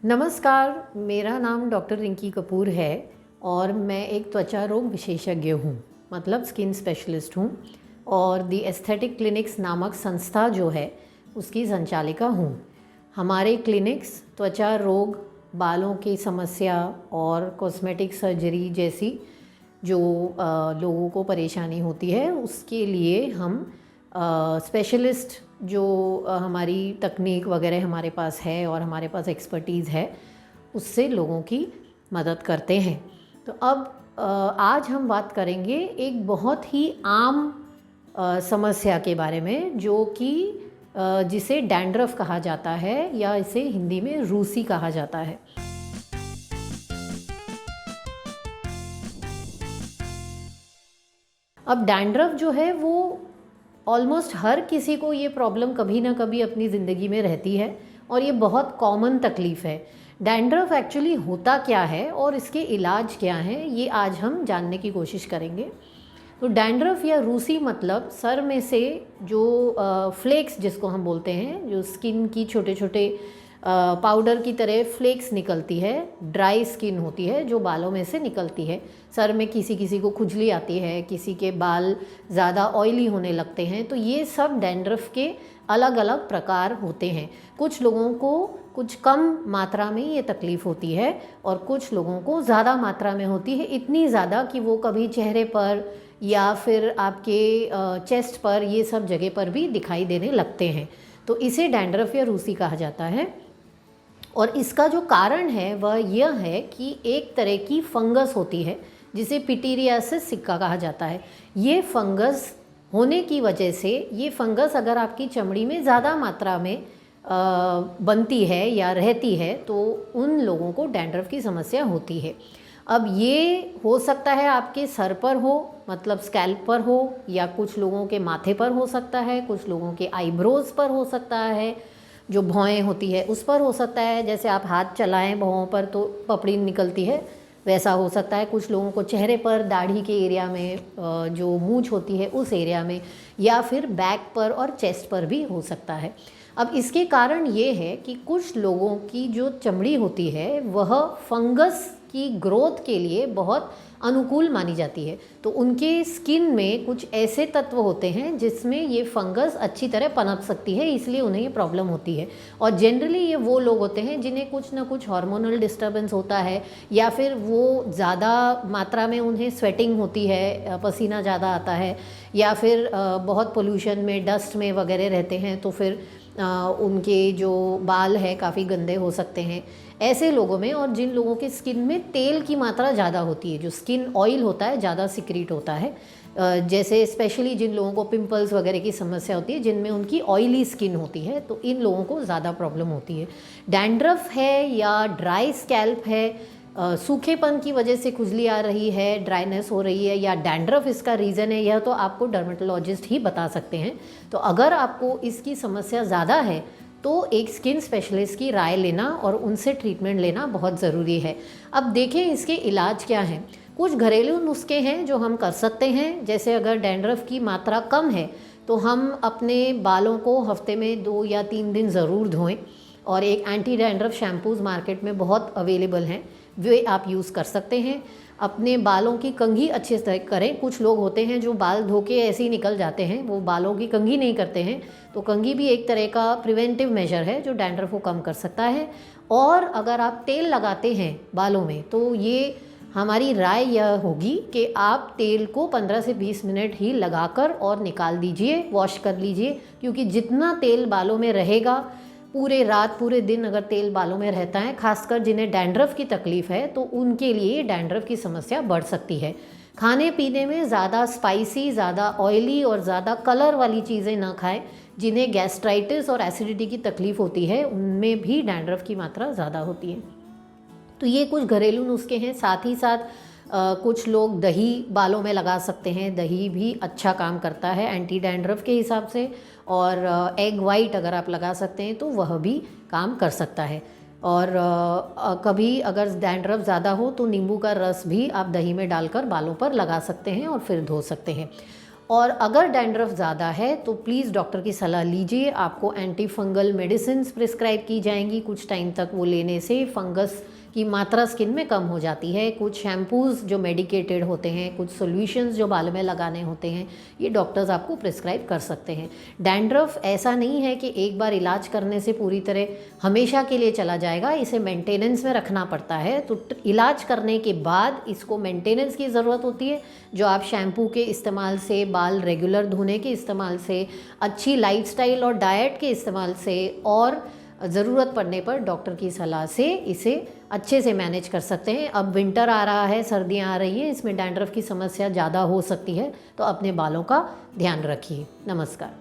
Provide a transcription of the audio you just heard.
नमस्कार, मेरा नाम डॉक्टर रिंकी कपूर है और मैं एक त्वचा रोग विशेषज्ञ हूँ, मतलब स्किन स्पेशलिस्ट हूँ और दी एस्थेटिक क्लिनिक्स नामक संस्था जो है उसकी संचालिका हूँ। हमारे क्लिनिक्स त्वचा रोग, बालों की समस्या और कॉस्मेटिक सर्जरी जैसी जो लोगों को परेशानी होती है उसके लिए हम स्पेशलिस्ट जो हमारी तकनीक वगैरह हमारे पास है और हमारे पास एक्सपर्टीज़ है उससे लोगों की मदद करते हैं। तो अब आज हम बात करेंगे एक बहुत ही आम समस्या के बारे में जो कि जिसे डैंड्रफ कहा जाता है या इसे हिंदी में रूसी कहा जाता है। अब डैंड्रफ जो है वो ऑलमोस्ट हर किसी को ये प्रॉब्लम कभी ना कभी अपनी ज़िंदगी में रहती है और ये बहुत कॉमन तकलीफ़ है। डैंड्रफ एक्चुअली होता क्या है और इसके इलाज क्या हैं ये आज हम जानने की कोशिश करेंगे। तो डैंड्रफ या रूसी मतलब सर में से जो फ्लेक्स जिसको हम बोलते हैं, जो स्किन की छोटे छोटे पाउडर की तरह फ्लेक्स निकलती है, ड्राई स्किन होती है जो बालों में से निकलती है। सर में किसी किसी को खुजली आती है, किसी के बाल ज़्यादा ऑयली होने लगते हैं। तो ये सब डैंड्रफ के अलग अलग प्रकार होते हैं। कुछ लोगों को कुछ कम मात्रा में ये तकलीफ़ होती है और कुछ लोगों को ज़्यादा मात्रा में होती है, इतनी ज़्यादा कि वो कभी चेहरे पर या फिर आपके चेस्ट पर, ये सब जगह पर भी दिखाई देने लगते हैं। तो इसे डैंड्रफ या रूसी कहा जाता है। और इसका जो कारण है वह यह है कि एक तरह की फंगस होती है जिसे पिटीरियासिस सिक्का कहा जाता है। ये फंगस होने की वजह से, ये फंगस अगर आपकी चमड़ी में ज़्यादा मात्रा में बनती है या रहती है तो उन लोगों को डैंड्रफ की समस्या होती है। अब ये हो सकता है आपके सर पर हो, मतलब स्कैल्प पर हो, या कुछ लोगों के माथे पर हो सकता है, कुछ लोगों के आईब्रोज़ पर हो सकता है, जो भौएँ होती है उस पर हो सकता है। जैसे आप हाथ चलाएं भौं पर तो पपड़ी निकलती है, वैसा हो सकता है। कुछ लोगों को चेहरे पर, दाढ़ी के एरिया में, जो मूंछ होती है उस एरिया में, या फिर बैक पर और चेस्ट पर भी हो सकता है। अब इसके कारण ये है कि कुछ लोगों की जो चमड़ी होती है वह फंगस की ग्रोथ के लिए बहुत अनुकूल मानी जाती है। तो उनके स्किन में कुछ ऐसे तत्व होते हैं जिसमें ये फंगस अच्छी तरह पनप सकती है, इसलिए उन्हें ये प्रॉब्लम होती है। और जनरली ये वो लोग होते हैं जिन्हें कुछ ना कुछ हार्मोनल डिस्टर्बेंस होता है, या फिर वो ज़्यादा मात्रा में उन्हें स्वेटिंग होती है, पसीना ज़्यादा आता है, या फिर बहुत पोल्यूशन में, डस्ट में वगैरह रहते हैं तो फिर उनके जो बाल है काफ़ी गंदे हो सकते हैं। ऐसे लोगों में, और जिन लोगों के स्किन में तेल की मात्रा ज़्यादा होती है, जो स्किन ऑयल होता है ज़्यादा सिक्रीट होता है, जैसे स्पेशली जिन लोगों को पिंपल्स वगैरह की समस्या होती है, जिनमें उनकी ऑयली स्किन होती है, तो इन लोगों को ज़्यादा प्रॉब्लम होती है। डैंड्रफ है या ड्राई स्कैल्प है, सूखेपन की वजह से खुजली आ रही है, ड्राइनेस हो रही है, या डैंड्रफ इसका रीज़न है, यह तो आपको डर्मेटोलॉजिस्ट ही बता सकते हैं। तो अगर आपको इसकी समस्या ज़्यादा है तो एक स्किन स्पेशलिस्ट की राय लेना और उनसे ट्रीटमेंट लेना बहुत ज़रूरी है। अब देखें इसके इलाज क्या हैं। कुछ घरेलू नुस्खे हैं जो हम कर सकते हैं। जैसे अगर डैंड्रफ की मात्रा कम है तो हम अपने बालों को हफ्ते में 2 या 3 दिन ज़रूर धोएं, और एक एंटी डैंड्रफ शैम्पूज़ मार्केट में बहुत अवेलेबल हैं, वे आप यूज़ कर सकते हैं। अपने बालों की कंघी अच्छे से करें। कुछ लोग होते हैं जो बाल धो के ऐसे ही निकल जाते हैं, वो बालों की कंघी नहीं करते हैं, तो कंघी भी एक तरह का प्रिवेंटिव मेजर है जो डैंड्रफ को कम कर सकता है। और अगर आप तेल लगाते हैं बालों में तो ये हमारी राय यह होगी कि आप तेल को 15 से 20 मिनट ही लगाकर और निकाल दीजिए, वॉश कर लीजिए, क्योंकि जितना तेल बालों में रहेगा, पूरे रात पूरे दिन अगर तेल बालों में रहता है, खासकर जिन्हें डैंड्रफ की तकलीफ़ है तो उनके लिए डैंड्रफ की समस्या बढ़ सकती है। खाने पीने में ज़्यादा स्पाइसी, ज़्यादा ऑयली और ज़्यादा कलर वाली चीज़ें ना खाएं। जिन्हें गैस्ट्राइटिस और एसिडिटी की तकलीफ़ होती है उनमें भी डैंड्रफ की मात्रा ज़्यादा होती है। तो ये कुछ घरेलू नुस्खे हैं। साथ ही साथ कुछ लोग दही बालों में लगा सकते हैं। दही भी अच्छा काम करता है एंटी डैंड्रफ के हिसाब से, और एग वाइट अगर आप लगा सकते हैं तो वह भी काम कर सकता है। और कभी अगर डैंड्रफ ज़्यादा हो तो नींबू का रस भी आप दही में डालकर बालों पर लगा सकते हैं और फिर धो सकते हैं। और अगर डैंड्रफ ज़्यादा है तो प्लीज़ डॉक्टर की सलाह लीजिए। आपको एंटी फंगल मेडिसिन्स प्रिस्क्राइब की जाएंगी, कुछ टाइम तक वो लेने से फंगस की मात्रा स्किन में कम हो जाती है। कुछ शैम्पूज़ जो मेडिकेटेड होते हैं, कुछ सॉल्यूशंस जो बाल में लगाने होते हैं, ये डॉक्टर्स आपको प्रिस्क्राइब कर सकते हैं। डैंड्रफ ऐसा नहीं है कि एक बार इलाज करने से पूरी तरह हमेशा के लिए चला जाएगा, इसे मेंटेनेंस में रखना पड़ता है। तो इलाज करने के बाद इसको मेंटेनेंस की ज़रूरत होती है, जो आप शैम्पू के इस्तेमाल से, बाल रेगुलर धोने के इस्तेमाल से, अच्छी लाइफस्टाइल और डाइट के इस्तेमाल से, और ज़रूरत पड़ने पर डॉक्टर की सलाह से इसे अच्छे से मैनेज कर सकते हैं। अब विंटर आ रहा है, सर्दियाँ आ रही हैं, इसमें डैंड्रफ की समस्या ज़्यादा हो सकती है, तो अपने बालों का ध्यान रखिए। नमस्कार।